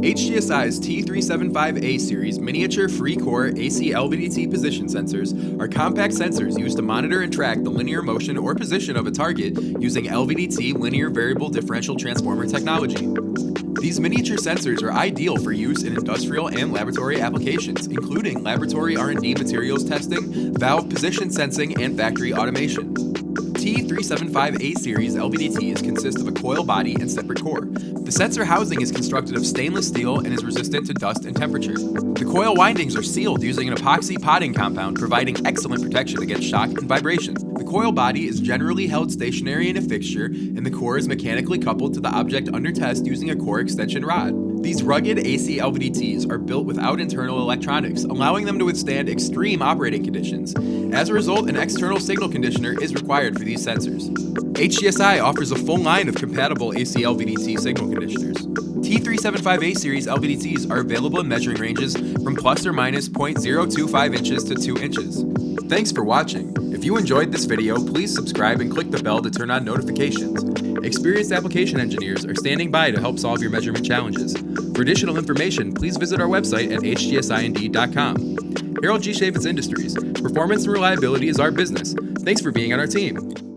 HGSI's T-375-A series miniature free-core AC LVDT position sensors are compact sensors used to monitor and track the linear motion or position of a target using LVDT linear variable differential transformer technology. These miniature sensors are ideal for use in industrial and laboratory applications, including laboratory R&D materials testing, valve position sensing, and factory automation. T-375-A series LVDTs consist of a coil body and separate core. The sensor housing is constructed of stainless steel and is resistant to dust and temperature. The coil windings are sealed using an epoxy potting compound, providing excellent protection against shock and vibration. The coil body is generally held stationary in a fixture, and the core is mechanically coupled to the object under test using a core extension rod. These rugged AC LVDTs are built without internal electronics, allowing them to withstand extreme operating conditions. As a result, an external signal conditioner is required for these sensors. HGSI offers a full line of compatible AC LVDT signal conditioners. T375A series LVDTs are available in measuring ranges from plus or minus 0.025 inches to 2 inches. Thanks for watching. If you enjoyed this video, please subscribe and click the bell to turn on notifications. Experienced application engineers are standing by to help solve your measurement challenges. For additional information, please visit our website at hgsind.com. Harold G. Schaevitz Industries. Performance and reliability is our business. Thanks for being on our team.